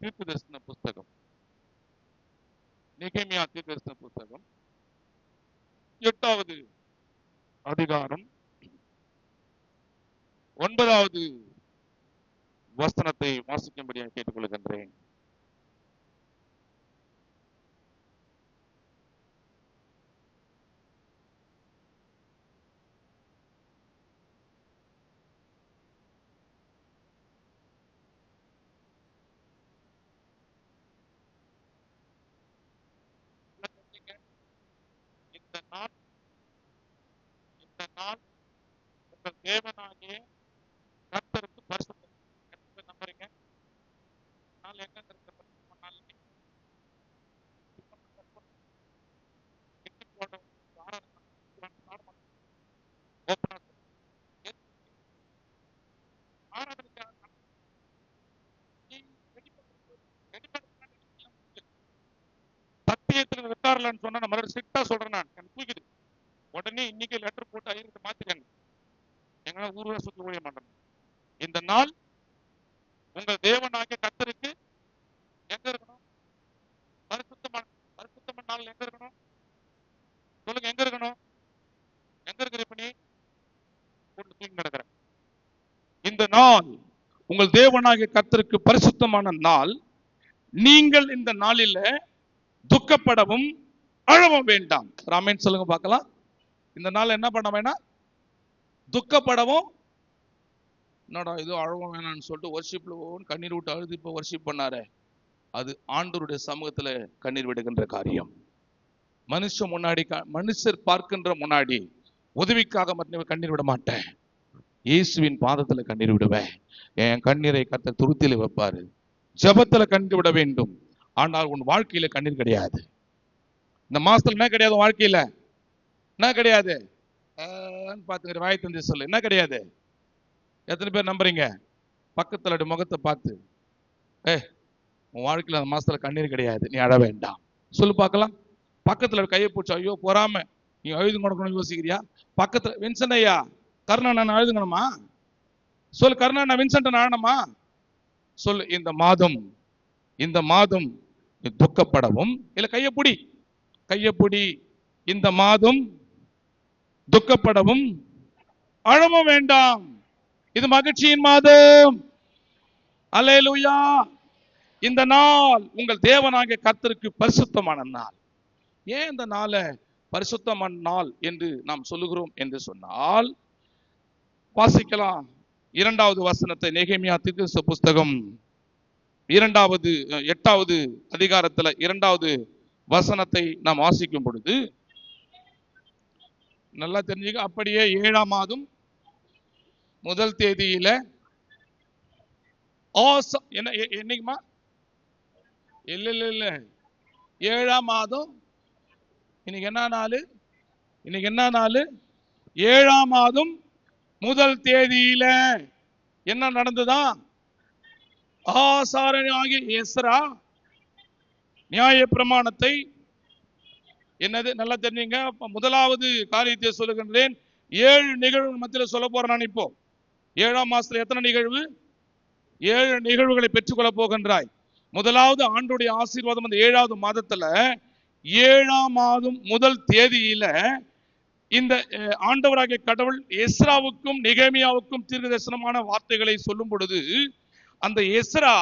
தீர்க்கதரிசன புஸ்தகம், நெகேமியா தீர்க்கதரிசன புஸ்தகம் 8வது அதிகாரம் 9வது வசனத்தை வாசிக்கும்படியாக கேட்டுக்கொள்கின்றேன். இந்த நாள் உங்கள் தேவனாகிய கர்த்தருக்கு பரிசுத்தம். எத்தனை நம்புறீங்க? நாள் எங்க இருக்கிற பரிசுத்தமான நாள்? சத்தியத்துக்கு விட்டாரலான்னு சொன்னா நம்ம ஸ்ட்ரிக்டா சொல்றேன். நான் எனக்கு தூக்கிடு உடனே இன்னைக்கு லெட்டர் போட்டு ஐயர்கிட்ட மாத்திட்டாங்க. எங்கன்னா ஊர்வலம் சுத்தி ஓடிய மாட்டேன். இந்த நாள் உங்கள் தேவனாகிய கர்த்தருக்கு எங்க இருக்கணும்? பரிசுத்தமான நாள் எங்க இருக்கணும்? சொல்லுங்க, எங்க இருக்கணும்? எங்க இருக்கிற இப்ப நீ போட்டு தூக்கி நடக்கிற? இந்த நாள் உங்கள் தேவனாகிய கர்த்தருக்கு பரிசுத்தமான நாள். நீங்கள் இந்த நாளில துக்கப்படவும் அழவும் வேண்டாம். ராமேன் சொல்லுங்க பார்க்கலாம். இந்த நாள் என்ன பண்ண வேண்டாம்? துக்கப்படவும். என்னடா இது அழவும் வேணாம்னு சொல்லிட்டு வர்ஷிப்ல கண்ணீர் விட்டு அழுது இப்ப வர்ஷிப் பண்ணாரு. அது ஆண்டவருடைய சமூகத்துல கண்ணீர் விடுகின்ற காரியம். மனுஷன் முன்னாடி, மனுஷர் பார்க்கின்ற முன்னாடி உதவிக்காக மட்டும் கண்ணீர் விட மாட்டேன். இயேசுவின் பாதத்துல கண்ணீர் விடுவேன். என் கண்ணீரை கர்த்தர் துருத்தியில வைப்பாரு. ஜபத்துல கண்ணீர் விட வேண்டும். ஆனால் உன் வாழ்க்கையில கண்ணீர் கிடையாது. இந்த மாசத்துல என்ன கிடையாது? வாழ்க்கையில என்ன கிடையாது? பாத்துக்கிற வாய் தந்தி சொல்லு, என்ன கிடையாது? எத்தனை பேர் நம்புறீங்க? பக்கத்துல முகத்தை பார்த்து, உன் வாழ்க்கையில அந்த மாசத்துல கண்ணீர் கிடையாது, நீ அழ வேண்டாம் சொல்லு பார்க்கலாம். பக்கத்துல கையை போச்சு, ஐயோ போறாம நீ அழுது கொடுக்கணும் யோசிக்கிறியா? பக்கத்துல வின்சென்ட் ஐயா, கருணா நான் அழுதுங்கணுமா சொல்லு. கருணா நான் வின்சென்ட் அழணுமா சொல்லு. இந்த மாதம் துக்கப்படவும் இல்ல, கையப்புடி இந்த மாதம் துக்கப்படவும் அழவும் வேண்டாம். இது மகிழ்ச்சியின் மாதம். அல்லேலூயா. இந்த நாள் உங்கள் தேவனாகிய கர்த்தருக்கு பரிசுத்தமான நாள். ஏன் இந்த நாளை பரிசுத்தமான நாள் என்று நாம் சொல்லுகிறோம் என்று சொன்னால், வாசிக்கலாம் 2வது வசனத்தை. நெகேமியா தீர்க்கதரிசன புஸ்தகம் 8வது அதிகாரத்துல 2வது வசனத்தை நாம் வாசிக்கும் பொழுது நல்லா தெரிஞ்சுக்க. அப்படியே 7ஆம் மாதம் முதல் தேதியில என்னைக்குமா? இல்ல 7ஆம் மாதம். இன்னைக்கு என்ன நாள்? 7ஆம் மாதம் முதல் தேதியில என்ன நடந்ததா? ஆசாரியனாகிய எஸ்ரா நியாய பிரமாணத்தை, என்னது நல்லா தெரிஞ்சுங்க. முதலாவது காரியத்தை சொல்லுகின்றேன். 7 நிகழ்வு மத்தியில் சொல்ல போறேன் நான். இப்போ 7ஆம் மாசத்துல எத்தனை நிகழ்வு? 7 நிகழ்வுகளை பெற்றுக்கொள்ள போகின்றாய். முதலாவது ஆண்டுடைய ஆசீர்வாதம் அந்த 7வது மாதத்துல 7ஆம் மாதம் முதல் தேதியில இந்த ஆண்டவராகிய கடவுள் எஸ்ராவுக்கும் நெகேமியாவுக்கும் தீர்க்கதரிசனமான வார்த்தைகளை சொல்லும் பொழுது, அந்த எஸ்ரா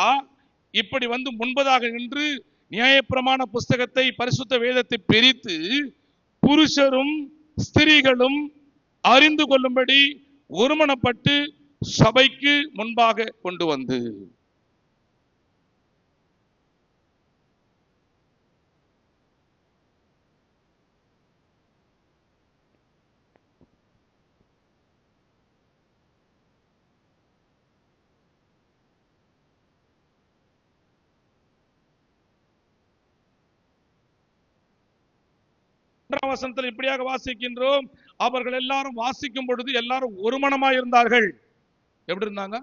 இப்படி முன்பதாக நின்று நியாயப்பிரமாண புஸ்தகத்தை, பரிசுத்த வேதத்தை பிரித்து புருஷரும் ஸ்திரீகளும் அறிந்து கொள்ளும்படி ஒருமனப்பட்டு சபைக்கு முன்பாக கொண்டு வந்து, வசனத்தில் இப்படியாக வாசிக்கின்றோம். அவர்கள் எல்லாரும் வாசிக்கும் பொழுது எல்லாரும் ஒருமனமாய் இருந்தார்கள். எப்படி இருந்தாங்க?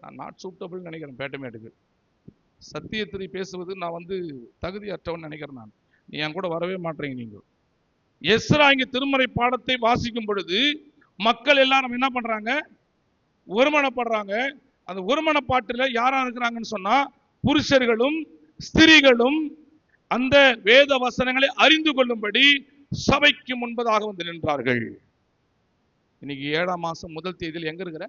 நான் நாட் சூட்டபிள் நினைக்கிறேன். பேட்டமேட்டுக்கு சத்தியத்தை பேசுவது நான் தகுதியற்றவன் நினைக்கிறேன். நான் நீ என் கூட வரவே மாட்டேங்க. நீங்க எஸ்ரா இங்க திருமறை பாடத்தை வாசிக்கும் பொழுது மக்கள் எல்லாரும் என்ன பண்றாங்க? ஒருமனப்படுறாங்க. அந்த ஒருமனப்பாட்டுல யாரா இருக்கிறாங்கன்னு சொன்னா புருஷர்களும் ஸ்திரீகளும் அந்த வேத வசனங்களை அறிந்து கொள்ளும்படி சபைக்கு முன்பதாக வந்து நின்றார்கள். இன்னைக்கு 7ஆம் மாசம் முதல் தேதியில் எங்க இருக்கிற?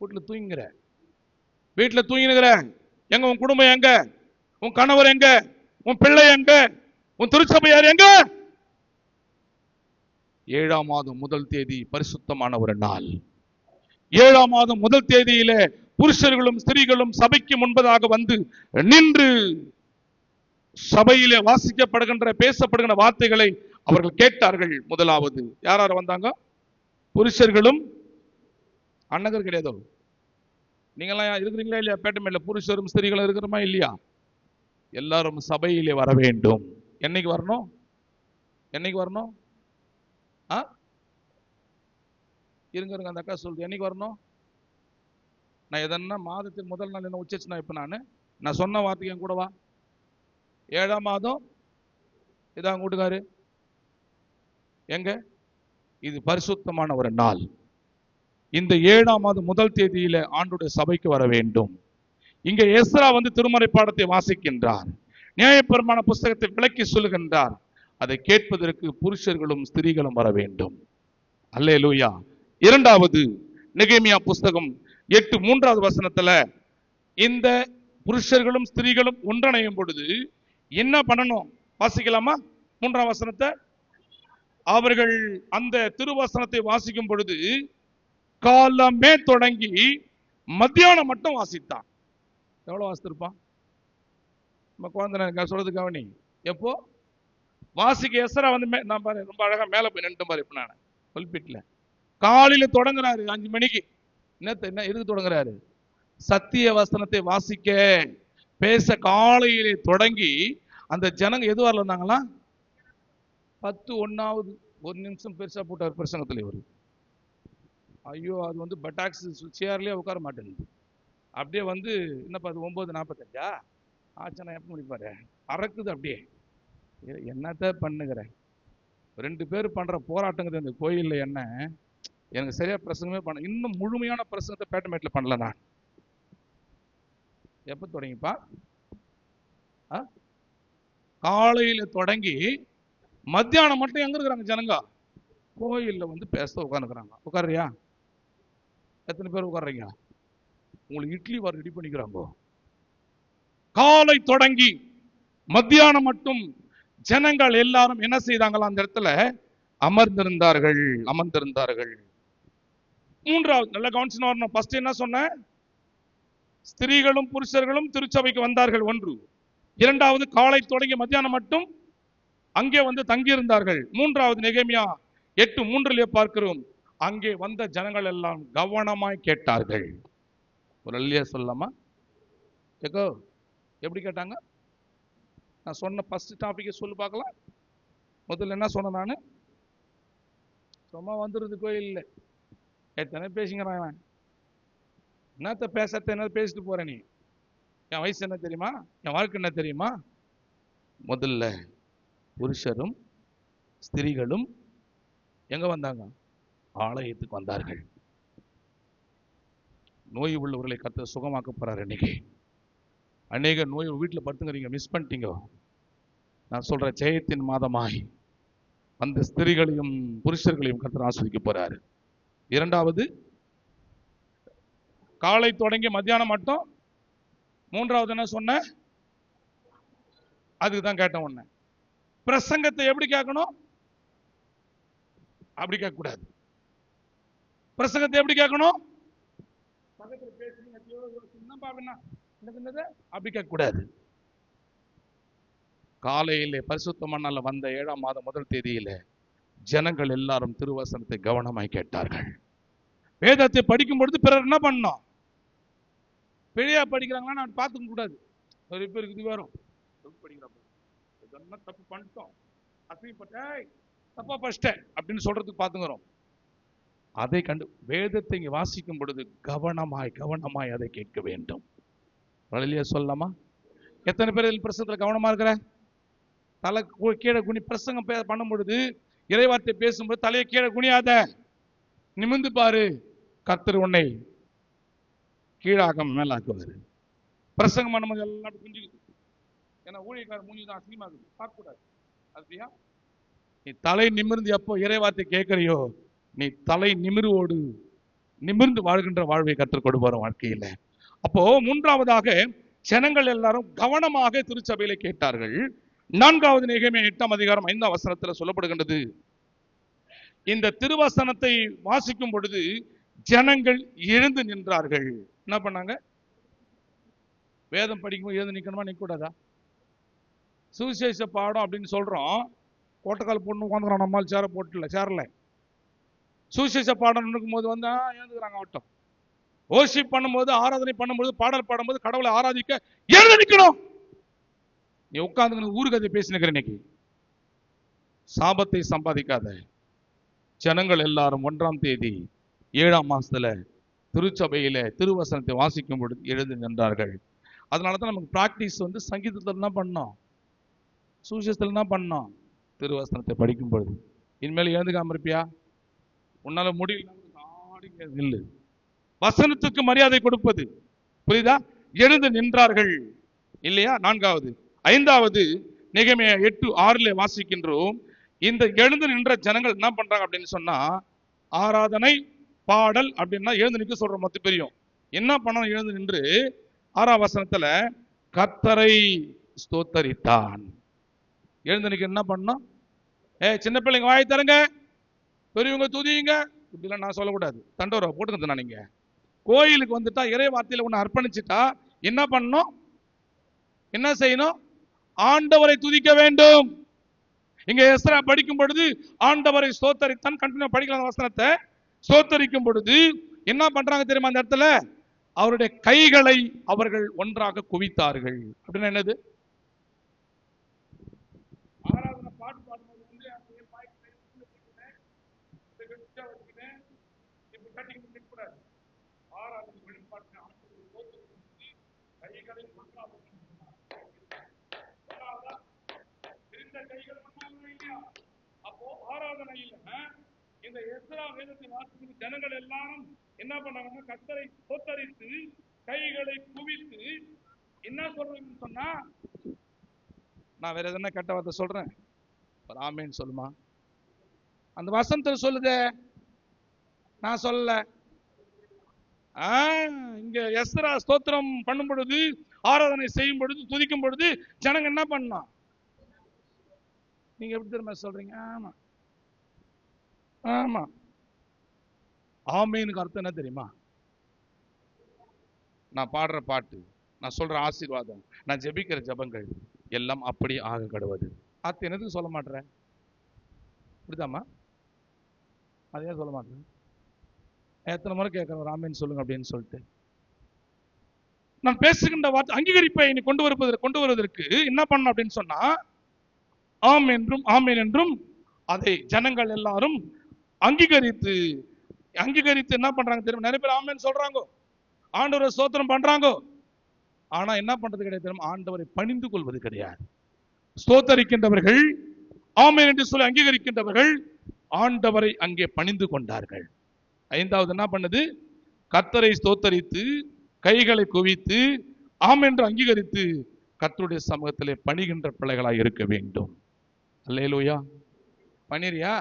வீட்டுல தூங்குற, வீட்டுல தூங்கினுகிற. எங்க உன் குடும்பம்? எங்க உன் கணவர்? எங்க உன் பிள்ளை? எங்க உன் திருச்சபையார்? எங்க? 7ஆம் மாதம் முதல் தேதி பரிசுத்தமான ஒரு நாள். 7ஆம் மாதம் முதல் தேதியில புருஷர்களும் ஸ்திரீகளும் சபைக்கு முன்பதாக வந்து நின்று சபையிலே வாசிக்கப்படுகின்ற பேசப்படுகின்ற வார்த்தைகளை அவர்கள் கேட்டார்கள். முதலாவது யார் வந்தாங்க? புருஷர்களும். அண்ணகர் கிடையாதோ? நீங்களாம் இருக்கிறீங்களா இல்லையா? பேட்டமேல புருஷரும் ஸ்திரீகளும் இருக்கிறோமா இல்லையா? எல்லாரும் சபையிலே வர வேண்டும். என்னைக்கு வரணும்? இருங்க அந்த அக்கா சொல்லுது, என்னைக்கு வரணும்? நான் எதன்னா மாதத்தின் முதல் நாள் என்ன உச்சச்சுனா இப்ப நான் சொன்ன வார்த்தைக்கு என் கூட வா. 7ஆம் மாதம் இதான் கூட்டுக்காரு எங்க? இது பரிசுத்தமான ஒரு நாள். இந்த 7ஆம் மாதம் முதல் தேதியில ஆண்டுடைய சபைக்கு வர வேண்டும். இங்க எஸ்ரா வந்து திருமறை பாடத்தை வாசிக்கின்றார், நியாயப்பிரமாண புஸ்தகத்தை விளக்கி சொல்லுகின்றார். அதை கேட்பதற்கு புருஷர்களும் ஸ்திரீகளும் வர வேண்டும். அல்லேலூயா. இரண்டாவது நெகேமியா புஸ்தகம் 8:3 வசனத்துல இந்த புருஷர்களும் ஸ்திரீகளும் ஒன்றிணையும் பொழுது என்ன பண்ணணும்? வாசிக்கலாமா 3ஆம் வசனத்தை? அவர்கள் அந்த திருவசனத்தை வாசிக்கும் பொழுது காலமே தொடங்கி மத்தியானம் மட்டும் வாசித்தான். எவ்வளவு வாசித்திருப்பான்? நம்ம குழந்தை சொல்றது கவனி. எப்போ வாசிக்க எஸ்ரா வந்து நான் பாரு ரொம்ப அழகா மேல போய் நின்று பாரு. இப்ப நான் சொல்லிப்பிட்டல காலையில தொடங்குறாரு 5 மணிக்கு. என்ன எதுக்கு தொடங்குறாரு? சத்திய வசனத்தை வாசிக்க பேச காலையிலே தொடங்கி அந்த ஜனங்க எது வரல இருந்தாங்களா? 10:01 1 நிமிஷம் பெருசா போட்டார் பிரசங்கத்துல. இவரு ஐயோ அது வந்து பட்டாக்ஸ் சேர்லயே உட்கார மாட்டேங்குது. அப்படியே வந்து என்னப்பா அது 9:45 ஆச்சனா எப்ப முடிப்பாரு? அறக்குது அப்படியே. என்னத்த பண்ணுகிறேன்? 2 பேர் பண்ற போராட்டங்கிறது இந்த கோயில்ல என்ன எனக்கு சரியா பிரசங்கமே பண்ண. இன்னும் முழுமையான பிரசங்கத்தை பேட்டமேட்ல பண்ணல. நான் எப்ப தொடங்கிப்பா? காலையில தொடங்கி மத்தியானம் மட்டும் எங்க இருக்கிறாங்க ஜனங்க? கோயில்ல வந்து பேச உட்காந்துக்கிறாங்க. உட்கார்றியா? எத்தனை பேர் உட்கார்றீங்க? உங்களுக்கு இட்லி வர ரெடி பண்ணிக்கிறாங்க. காலை தொடங்கி மத்தியானம் மட்டும் ஜனங்கள் எல்லாரும் என்ன செய்தாங்களா? அந்த இடத்துல அமர்ந்திருந்தார்கள். மூன்றாவது நல்ல கவனிச்சு வரணும். ஃபர்ஸ்ட் என்ன சொன்ன? ஸ்திரீகளும் புருஷர்களும் திருச்சபைக்கு வந்தார்கள் ஒன்று. இரண்டாவது காலை தொடங்கி மத்தியானம் மட்டும் அங்கே வந்து தங்கியிருந்தார்கள். மூன்றாவது நெகேமியா 8:3 பார்க்கிறோம், அங்கே வந்த ஜனங்கள் எல்லாம் கவனமாய் கேட்டார்கள். ஒரு அல்லியா சொல்லலாமா? கேக்கோ எப்படி கேட்டாங்க? நான் சொன்ன ஃபர்ஸ்ட் டாபிக்கை சொல்லு பார்க்கலாம். முதல்ல என்ன சொன்ன? நான் சும்மா வந்துருது கோயில் எத்தனை பேசிக்கிறான். என்னத்த பேசத்த என்ன பேசிட்டு போற நீ? என் வயசு என்ன தெரியுமா? என் வாழ்க்கை என்ன தெரியுமா? முதல்ல புருஷரும் ஸ்திரீகளும் எங்க வந்தாங்க? ஆலயத்துக்கு வந்தார்கள். நோய் உள்ளவர்களை கர்த்தர் சுகமாக்க போறாரு. இன்னைக்கு அநேக நோய் வீட்டில் படுத்துங்கிறீங்க, மிஸ் பண்ணிட்டீங்க. நான் சொல்ற ஜெயத்தின் மாதமாய் அந்த ஸ்திரீகளையும் புருஷர்களையும் கர்த்தர் ஆஸ்வதிக்க போறாரு. இரண்டாவது காலை தொடங்கி மத்தியானம் மட்டும். மூன்றாவது என்ன சொன்ன? அதுக்கு தான் கேட்டேன். ஒண்ணு பிரசங்கத்தை எப்படி கேட்கணும்? அப்படி கேட்க கூடாது. பிரசங்கத்தை எப்படி கேட்கணும்? அப்படி கேட்க கூடாது. காலையிலே பரிசுத்தமான வந்த 7ஆம் மாதம் முதல் தேதியில ஜனங்கள் எல்லாரும் திருவசனத்தை கவனமாய் கேட்டார்கள். வேதத்தை படிக்கும் பொழுது பிறர் என்ன பண்ணணும்? பிழையா படிக்கிறாங்களா நான் பார்த்துக்க கூடாது. ஒரு பேருக்கு இது வரும், தப்பு பண்ணிட்டோம், தப்பா படிச்சிட்டேன் அப்படின்னு சொல்றதுக்கு பார்த்துக்கிறோம். அதை கண்டு வேதத்தை இங்க வாசிக்கும் பொழுது கவனமாய் அதை கேட்க வேண்டும். வழியில சொல்லலாமா? எத்தனை பேர் பிரசங்கத்துல கவனமா இருக்கிற? தலை கீழே குனி பிரசங்கம் பண்ணும் பொழுது, இறைவார்த்தை பேசும்போது தலையை கீழே குனியாத, நிமிந்து பாரு. கர்த்தர் உன்னை கீழாக்கம் மேலாக்குவாரு. பிரசங்கம் பண்ணும்போது எல்லாம் புரிஞ்சுக்குது. ஏன்னா ஊழியக்கார மூஞ்சிதான் அசிங்கமாகுது, பார்க்க கூடாது. அப்படியா? நீ தலை நிமிர்ந்து எப்போ இறைவார்த்தை கேட்கறியோ, நீ தலை நிமிர்ந்து வாழ்கின்ற வாழ்வை கற்றுக் கொடுப்பார் வாழ்க்கையில. அப்போ மூன்றாவதாக ஜனங்கள் எல்லாரும் கவனமாக திருச்சபையில கேட்டார்கள். 4வது நெகேமியா 8ஆம் அதிகாரம் 5ஆம் வசனத்துல சொல்லப்படுகின்றது, இந்த திருவசனத்தை வாசிக்கும் பொழுது ஜனங்கள் எழுந்து நின்றார்கள். என்ன பண்ணாங்க? வேதம் படிக்கும்போது எழுந்து நிக்கணுமா, நிக்க கூடாதா? சுவிசேஷ பாடம் அப்படின்னு சொல்றோம், கோட்டக்கால் பொண்ணு உட்காந்துக்கிறான், நம்மால் சேரல. சுவிசேஷ பாடம் நடக்கும் போது வந்து எழுந்துக்கிறாங்க. ஆட்டம் ஓர்ஷிப் பண்ணும்போது, ஆராதனை பண்ணும்போது, பாடல் பாடும்போது, கடவுளை ஆராதிக்க எழுந்து நிக்கணும். நீ உட்கார்ந்து ஊரு கதை பேசினுக்கிற இன்னைக்கு. சாபத்தை சம்பாதிக்காத. ஜனங்கள் எல்லாரும் 1ஆம் தேதி 7ஆம் மாசத்துல திருச்சபையில திருவசனத்தை வாசிக்கும் பொழுது எழுந்து நின்றார்கள். அதனாலதான் நமக்கு பிராக்டிஸ் வந்து சங்கீதத்தில் என்ன பண்ணோம், சுவிசேஷத்தில் என்ன பண்ணோம், திருவசனத்தை படிக்கும் பொழுது. இனிமேல் எழுந்துக்காம இருப்பியா? உன்னால முடியல, நில்லு. வசனத்துக்கு மரியாதை கொடுப்பது, புரியுதா? எழுந்து நின்றார்கள் இல்லையா? 4வது. 5வது நெகேமியா 8:6 வாசிக்கின்றோம். இந்த எழுந்து நின்ற ஜனங்கள் என்ன பண்றாங்க அப்படின்னு சொன்னா, ஆராதனை பாடல் அப்படின்னா எழுந்து நிற்க சொல்ற மொத்த பெரியும் என்ன பண்ணணும், எழுந்து நின்று 6ஆம் வசனத்துல கர்த்தரை ஸ்தோத்தரித்தான். எழுந்து நிற்க என்ன பண்ணணும்? சின்ன பிள்ளைங்க வாய் தருங்க, பெரியவங்க துதியுங்க, இப்படிலாம் நான் சொல்லக்கூடாது. தண்டோரா போட்டுக்கிறது. நான் நீங்க கோயிலுக்கு வந்துட்டா, இறை வார்த்தையில ஒண்ணு அர்ப்பணிச்சுட்டா என்ன பண்ணணும், என்ன செய்யணும்? ஆண்டவரை துதிக்க வேண்டும். இங்க எஸ்ரா படிக்கும் பொழுது ஆண்டவரை ஸ்தோத்தரித்தான். கண்டினியூ படிக்கலாம் வசனத்தை. ஸ்தோத்தரிக்கும் பொழுது என்ன பண்றாங்க தெரியுமா? அந்த இடத்துல அவருடைய கைகளை அவர்கள் ஒன்றாக குவித்தார்கள். அப்படின்னா என்னது? ஆராதனை பாட்டு பாடும்போது ஆராதனை வெளிப்பாட்டு கைகளை ஒன்றாக அப்போ ஆராதனையில் இந்த எஸ்ரா வேதத்தை வாசிக்கும் ஜனங்கள் எல்லாரும் என்ன பண்ணாங்கன்னா, கர்த்தரை ஸ்தோத்தரித்து கைகளை குவித்து என்ன சொல்றேன்னு சொன்னா, நான் வேற எதனா கெட்ட வார்த்தை சொல்றேன், ஆமேன்னு சொல்லுமா? அந்த வசனத்தில் சொல்லுதே, நான் சொல்லல. இங்க எஸ்ரா ஸ்தோத்திரம் பண்ணும் பொழுது, ஆராதனை செய்யும் பொழுது, துதிக்கும் பொழுது ஜனங்க என்ன பண்ணா? நீங்க எப்படி தெரியுமா சொல்றீங்க? ஆமா ஆமா. ஆமேனுக்கு அர்த்தம் என்ன தெரியுமா? நான் பாடுற பாட்டு, நான் சொல்ற ஆசீர்வாதம், நான் ஜெபிக்கிற ஜபங்கள் எல்லாம் அப்படி ஆக கடவுது. அது என்னதுக்கு சொல்ல மாட்டேன்? புரியுதாமா? அதையே சொல்ல மாட்டேன். எத்தனை முறை கேட்கிறேன், ஒரு ஆமேன் சொல்லுங்க அப்படின்னு சொல்லிட்டு. நான் பேசுகின்ற வார்த்தை அங்கீகரிப்பை நீ கொண்டு வருவதற்கு என்ன பண்ண அப்படின்னு சொன்னா, ஆம் என்றும் ஆமேன் என்றும் அதை ஜனங்கள் எல்லாரும் அங்கீகரித்து என்ன பண்றாங்க தெரியும்? நிறைய பேர் ஆமேன் சொல்றாங்க, ஆண்டவரை ஸ்தோத்திரம் பண்றாங்க. ஆனா என்ன பண்றது கிடையாது தெரியும்? ஆண்டவரை பணிந்து கொள்வது கிடையாது. ஸ்தோத்தரிக்கின்றவர்கள், ஆமேன் என்று சொல்லி அங்கீகரிக்கின்றவர்கள் ஆண்டவரை அங்கே பணிந்து கொண்டார்கள். 5வது என்ன பண்ணுது? கர்த்தரை ஸ்தோத்தரித்து கைகளை குவித்து ஆம் என்று அங்கீகரித்து கர்த்தருடைய சமூகத்திலே பணிகின்ற பிள்ளைகளாய் இருக்க வேண்டும். அல்லேலூயா. பணிறியா?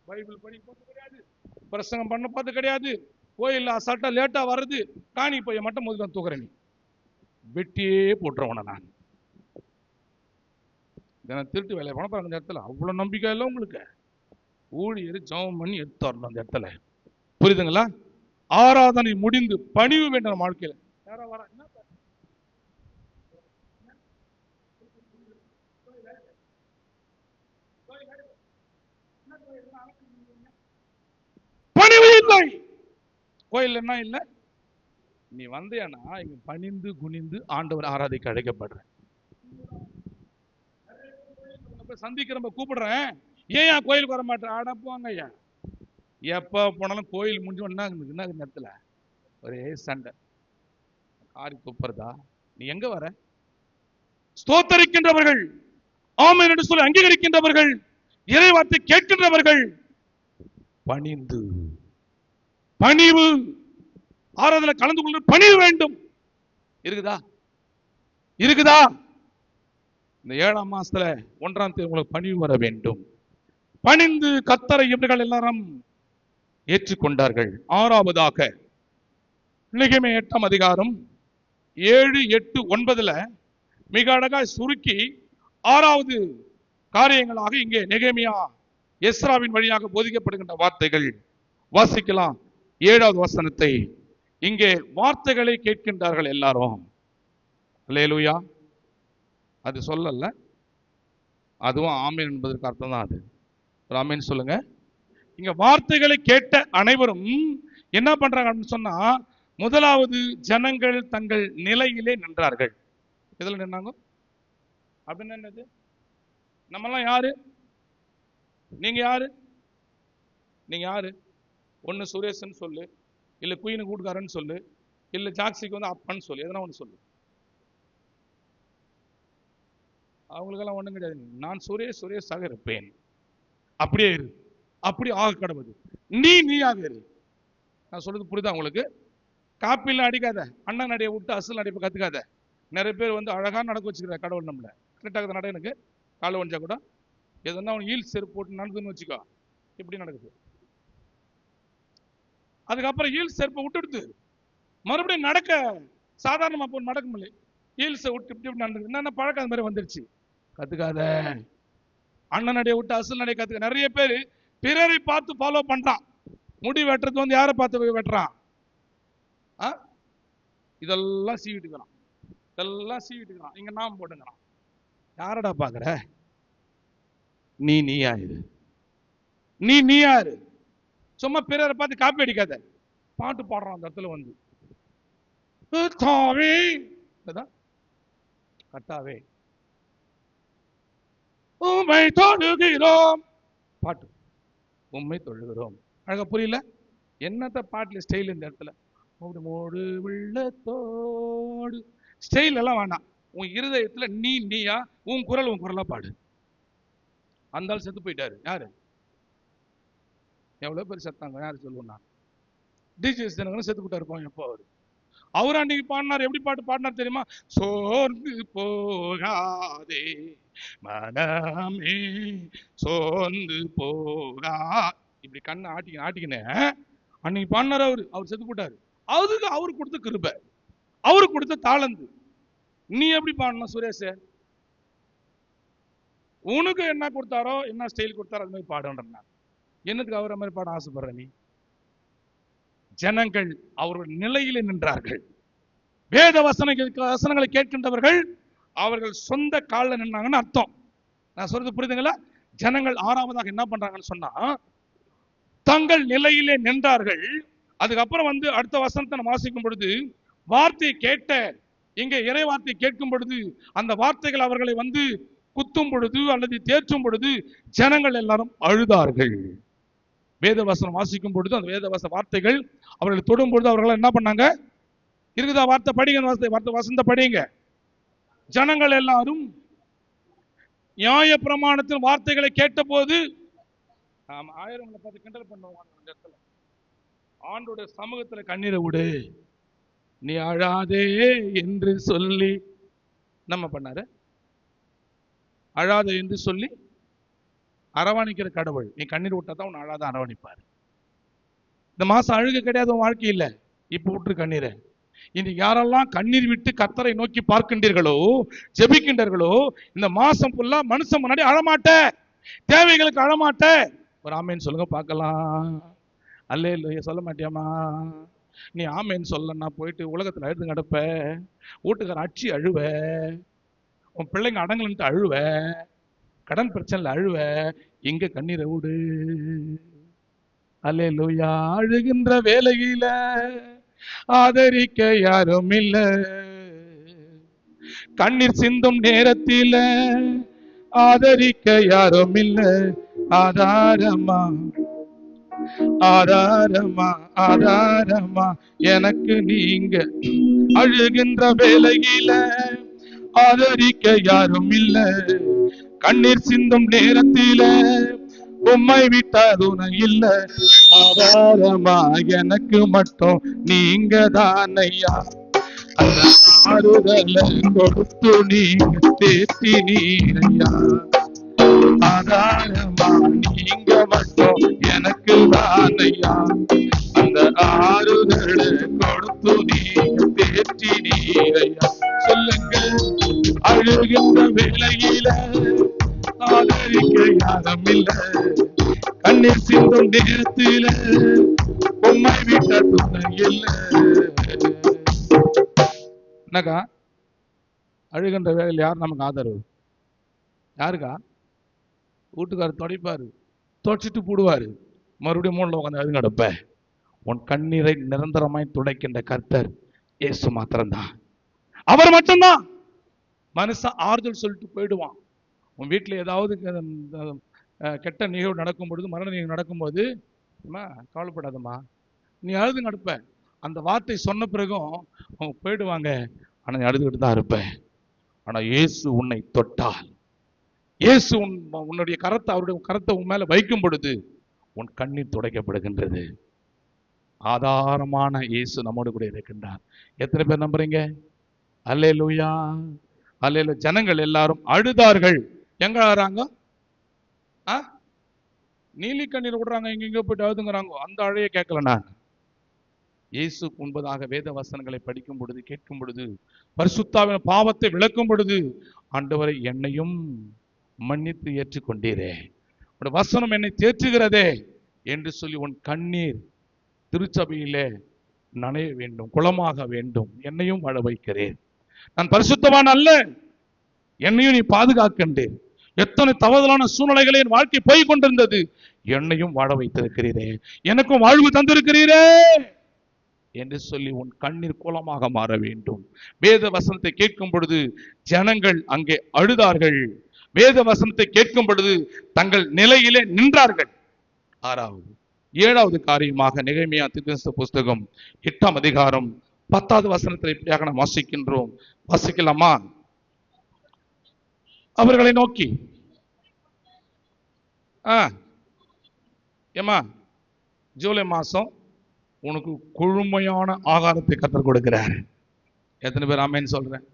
பைபிள் படி போது கிடையாது, பிரசங்கம் பண்ண பார்த்து கிடையாது, கோயில் அசால்ட்டா லேட்டா வருது, காணி போய் மட்டும் முதல்ல தூக்குறேன். நீ வெட்டியே போட்டுறவன நான் திருட்டு வேலையை பண்ண பாருங்க. அந்த இடத்துல அவ்வளவு நம்பிக்கை இல்லை உங்களுக்கு. ஊழியர் ஜெபம் பண்ணி எடுத்து வரணும் அந்த இடத்துல. புரியுதுங்களா? ஆராதனை முடிந்து பணிவு வேண்டும் வாழ்க்கையில. பணிவு இல்லை கோயில். என்ன இல்லை? நீ வந்தேனா இங்க பணிந்து குனிந்து ஆண்டவர் ஆராதிக்க அழைக்கப்படுற. சந்திக்க நம்ம கூப்பிடுறேன், ஏன் கோயிலுக்கு வர மாட்டேன்? அடப்புவாங்க ஐயா. எப்ப போனாலும் கோயில் முடிஞ்சோன்னா என்ன நேரத்துல ஒரே சண்டை, காரி துப்புறதா? நீ எங்க வர? ஸ்தோத்தரிக்கின்றவர்கள், ஆமென் என்று சொல்லி அங்கீகரிக்கின்றவர்கள் இறை வார்த்தை கேட்கின்றவர்கள் பணிந்து, பணிவு, ஆராதனை கலந்து கொள்ள பணிவு வேண்டும். இருக்குதா? இருக்குதா? இந்த 7ஆம் மாசத்துல 1ஆம் தேதி உங்களுக்கு பணிவு வர வேண்டும். பணிந்து கர்த்தரை இவர்கள் எல்லாரும் ஏற்றுக்கொண்டார்கள். 6வதாக நெகேமியா 8ஆம் அதிகாரம் 7, 8, 9 மிக அழகாய் சுருக்கி 6வது காரியங்களாக இங்கே நெகேமியா எஸ்ராவின் வழியாக போதிக்கப்படுகின்ற வார்த்தைகள் வாசிக்கலாம். 7வது வசனத்தை இங்கே வார்த்தைகளை கேட்கின்றார்கள் எல்லாரும். அல்லேலூயா. அது சொல்லல, அதுவும் ஆமீன் என்பதற்கு அர்த்தம் தான். அது ஒரு ஆமீன் சொல்லுங்க. இங்க வார்த்தைகளை கேட்ட அனைவரும் என்ன பண்றாங்க சொன்னா, முதலாவது ஜனங்கள் தங்கள் நிலையிலே நின்றார்கள். எதுல நின்னாங்க அப்படின்னு? என்னது? நம்மெல்லாம் யாரு? நீங்க யாரு? நீங்க யாரு? ஒன்னு சுரேஷன் சொல்லு, இல்ல குயினுக்கு கூட்டுக்காரன்னு சொல்லு, இல்ல ஜாக்சிக்கு வந்து அப்பன்னு சொல்லு, எதனா ஒண்ணு சொல்லு. அவங்களுக்கெல்லாம் ஒண்ணும் கிடையாது. நான் சுரேஷாக இருப்பேன், அப்படியே இரு, அப்படி ஆக கடவுது. நீயாக இரு. நான் சொல்றது புரியுதா உங்களுக்கு? காப்பிலாம் அடிக்காத, அண்ணன் நடைய விட்டு அசல் நடைப்பை கத்துக்காத. நிறைய பேர் வந்து அழகா நடக்க வச்சுக்கிற கடவுள் நம்மள. கரெக்டாக நட, எனக்கு காலை வந்தா கூட எதுனா அவன் ஈல் செருப்பு போட்டு நடந்துன்னு வச்சுக்கோ, இப்படி நடக்குது. அதுக்கப்புறம் ஈல் செருப்பை விட்டுடுது, மறுபடியும் நடக்க சாதாரணமா போய் நடக்க முடியல. ஈல்ஸை விட்டு இப்படி இப்படி நடக்குது. என்னென்ன பழக்கம் அது மாதிரி வந்துருச்சு. கத்துக்காத, அண்ணன் நடைய விட்டு அசல் நடைய கத்துக்க. நிறைய பேர் பிறரை பார்த்து ஃபாலோ பண்றான். முடி வெட்டுறது வந்து யாரை பார்த்து வெட்டுறான்? இதெல்லாம் சீவிட்டுக்கிறான், இதெல்லாம் சீவிட்டுக்கிறான். இங்க நாம் போட்டுங்கிறான். யாரடா பாக்குற? நீயாரு, நீயாரு. சும்மா பிறரை பார்த்து காப்பி அடிக்காத. பாட்டு பாடுறான் அந்த இடத்துல வந்து, கட்டாவே உம்மை தொழுகிறோம், பாட்டு உம்மை தொழுகிறோம். அழகா புரியல? என்னத்த பாட்டுல ஸ்டைல் இந்த இடத்துல? மோடு உள்ளத்தோடு ஸ்டைல் எல்லாம் வேண்டாம். உன் இருதயத்துல நீயா, உன் குரலா பாடு. அந்த ஆள் செத்து போயிட்டாரு. யாரு? எவ்வளவு பேர் செத்தாங்க? யாரு சொல்லுவோம்? டிஜே செத்து போட்டாரு. எப்போ அவர் அன்னைக்கு பாடினார். எப்படி பாட்டு பாடினார் தெரியுமா? சோர்ந்து போகாதே மனமே, சோர்ந்து போகா, இப்படி கண்ணை ஆட்டிக்கினே அன்னைக்கு பாடினார். அவர் செத்து போட்டாரு. அதுக்கு அவரு கொடுத்த கிருபை, அவரு கொடுத்த தாளந்து. நீ எப்படி பாடணும் சுரேஷ்? உனக்கு என்ன கொடுத்தாரோ, என்ன ஸ்டைல் கொடுத்தாரோ அது மாதிரி பாடுன்ற. என்னதுக்கு அவரை மாதிரி பாட ஆசைப்படுற நீ? ஜனங்கள் அவர்கள் நிலையிலே நின்றார்கள். வேத வசனங்களை கேட்கின்றவர்கள் அவர்கள் சொந்த காலில் நின்றாங்கன்னு அர்த்தம். நான் சொல்றது புரியுதுங்களா? ஜனங்கள் 6வதாக என்ன பண்றாங்கன்னு சொன்னா, தங்கள் நிலையிலே நின்றார்கள். அதுக்கப்புறம் வந்து அடுத்த வசனத்தை நம்ம வாசிக்கும் பொழுது, வார்த்தையை கேட்ட, இங்கே இறை வார்த்தையை கேட்கும் பொழுது அந்த வார்த்தைகள் அவர்களை வந்து குத்தும் பொழுது அல்லது தேற்றும் பொழுது ஜனங்கள் எல்லாரும் அழுதார்கள். வேதவசனம் வாசிக்கும் பொழுது அந்த வேதவசன வார்த்தைகள் அவர்களை தொடும் பொழுது அவர்கள் என்ன பண்ணாங்க? இருக்குதா? வார்த்தை படிங்க, வார்த்தை வசந்த படிங்க. ஜனங்கள் எல்லாரும் நியாய பிரமாணத்தின் வார்த்தைகளை கேட்ட போது, 1000 பார்த்து கிண்டல் பண்ணுவாங்க. அந்த இடத்துல ஆண்டோட சமூகத்துல கண்ணீரை விடு, நீ அழாதே என்று சொல்லி நம்ம பண்ணாரு. அழாதே என்று சொல்லி அரவணைக்கிற கடவுள். நீ கண்ணீர் விட்டாதான் உன்னை அழாத அரவணைப்பாரு. இந்த மாசம் அழுக கிடையாது உன் வாழ்க்கையில். இப்ப விட்டுரு கண்ணீரை. இன்னைக்கு யாரெல்லாம் கண்ணீர் விட்டு கர்த்தரை நோக்கி பார்க்கின்றீர்களோ, ஜெபிக்கின்றீர்களோ, இந்த மாசம் ஃபுல்லா மனுஷன் முன்னாடி அழமாட்ட, தேவைகளுக்கு அழமாட்ட. ஒரு ஆமேன்னு சொல்லுங்க பார்க்கலாம். அல்லேலூயா சொல்ல மாட்டியாமா? நீ ஆமேன்னு சொல்லனா போயிட்டு உலகத்துல அழுது கிடப்ப, வீட்டுக்கார அடிச்சு அழுவ, உன் பிள்ளைங்க அடங்கலன்ட்டு அழுவ, கடன் பிரச்சனைல அழுவ. எங்க கண்ணீரை விடு. அல்லேலூயா. அழுகின்ற வேலையில ஆதரிக்க யாரும் இல்ல, கண்ணீர் சிந்தும் நேரத்தில ஆதரிக்க யாரும் இல்ல. ஆதாரமா ஆதாரமா ஆதாரமா எனக்கு நீங்க. அழுகின்ற வேலையில ஆதரிக்க யாரும் இல்ல, கண்ணீர் சிந்தும் நேரத்தில உம்மை விட்ட துணை இல்ல, ஆதாரமா எனக்கு மட்டும் நீங்க தானையா. அந்த ஆறுதலை கொடுத்து நீங்க தேத்தி நீரையா. ஆதாரமா நீங்க மட்டும் எனக்கு தானையா. அந்த ஆறுதலை கொடுத்து நீங்க தேற்றி நீரையா. சொல்லுங்க, அழுகின்ற வேளையில ஆதரிக்க யாரும் இல்ல, கண்ணீர் சிந்தும் நேரத்தில உம்மை விட்ட துணை இல்ல. என்னக்கா, அழுகின்ற வேலையில் யார் நமக்கு ஆதரவு? யாருக்கா? வீட்டுக்காரர் துடைப்பாரு, துடைச்சிட்டு போடுவாரு, மறுபடியும் மூணுல உட்காந்து அழுது கிடப்ப. உன் கண்ணீரை நிரந்தரமாய் துடைக்கின்ற கர்த்தர் இயேசு மாத்திரம்தான். அவர் மட்டும்தான். மனுஷன் ஆறுதல் சொல்லிட்டு போயிடுவான். உன் வீட்டில் ஏதாவது கெட்ட நிகழ்வு நடக்கும் பொழுது, மரண நிகழ்வு நடக்கும்போது, கவலைப்படாதம்மா, நீ அழுது நடப்ப. அந்த வார்த்தை சொன்ன பிறகும் அவங்க போயிடுவாங்க. ஆனால் நீ அழுதுகிட்டு தான் இருப்ப. ஆனால் இயேசு உன்னை தொட்டால், இயேசு உன்னுடைய கரத்தை, அவருடைய கரத்தை உன் மேல வைக்கும் பொழுது உன் கண்ணீர் துடைக்கப்படுகின்றது. ஆதாரமான இயேசு நம்மோடு கூட இருக்கின்றார். எத்தனை பேர் நம்புறீங்க? அல்லேலூயா, அல்லேலூயா. ஜனங்கள் எல்லாரும் அழுதார்கள். எங்க அழுறாங்க? நீலி கண்ணீர் விடுறாங்க, எங்கெங்க போயிட்டு அழுதுங்கிறாங்க. அந்த அழைய கேட்கல நான். இயேசு முன்பதாக வேத வசனங்களை படிக்கும் பொழுது, கேட்கும் பொழுது, பரிசுத்தாவின் பாவத்தை விளக்கும் பொழுது, ஆண்டவரை என்னையும் மன்னித்து ஏற்றுக்கொண்டீரே, உன் வசனம் என்னை தேற்றுகிறதே என்று சொல்லி உன் கண்ணீர் திருச்சபையிலே நனைய வேண்டும், குளமாக வேண்டும். என்னையும் வாழ வைக்கிறேன். நான் பரிசுத்தவான் அல்ல, என்னையும் நீ பாதுகாக்கின்றேன். எத்தனை தவறுதலான சூழ்நிலைகளை என் வாழ்க்கை போய் கொண்டிருந்தது, என்னையும் வாழ வைத்திருக்கிறீரே, எனக்கும் வாழ்வு தந்திருக்கிறீரே என்று சொல்லி உன் கண்ணீர் குளமாக மாற வேண்டும். வேத வசனத்தை கேட்கும் பொழுது ஜனங்கள் அங்கே அழுதார்கள். வேத வசனத்தை கேட்கும் பொழுது தங்கள் நிலையிலே நின்றார்கள். 6வது 7வது காரியமாக நெகேமியா தீர்க்கதரிசி புஸ்தகம் 8ஆம் அதிகாரம் 10வது வசனத்தை இப்படியாக நாம் வாசிக்கின்றோம். வாசிக்கலாமா? அவர்களை நோக்கி, ஏமா, ஜூலை மாசம் உனக்கு கொழுமையான ஆகாரத்தை கர்த்தர் கொடுக்கிறார். எத்தனை பேர் ஆமென் சொல்றேன்?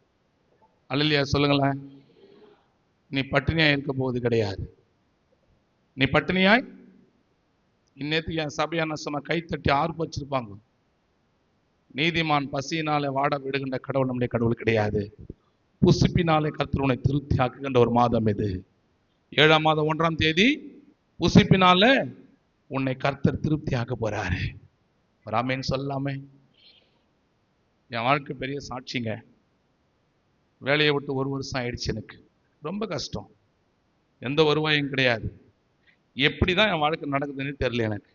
அல்லேலூயா சொல்லுங்களேன். நீ பட்டினியாய் இருக்க போவது கிடையாது. நீ பட்டினியாய், இன்னேத்து என் சபையான சொன்ன கைத்தட்டி ஆர்ப்பரிச்சிருப்பாங்க. நீதிமான் பசியினாலே வாட விடுகின்ற கடவுள் நம்முடைய கடவுள் கிடையாது. புசிப்பினாலே கர்த்தர் உன்னை திருப்தி ஆக்குகின்ற ஒரு மாதம் இது. 7ஆம் மாதம் 1ஆம் தேதி புசிப்பினால உன்னை கர்த்தர் திருப்தி ஆக்க போறாரு. ராமேன் சொல்லாமே. என் வாழ்க்கை பெரிய சாட்சிங்க. வேலையை விட்டு 1 வருஷம் ஆயிடுச்சு. எனக்கு ரொம்ப கஷ்டம், எந்த வருவாயும் கிடையாது. எப்படிதான் என் வாழ்க்கை நடக்குதுன்னு தெரியல. எனக்கு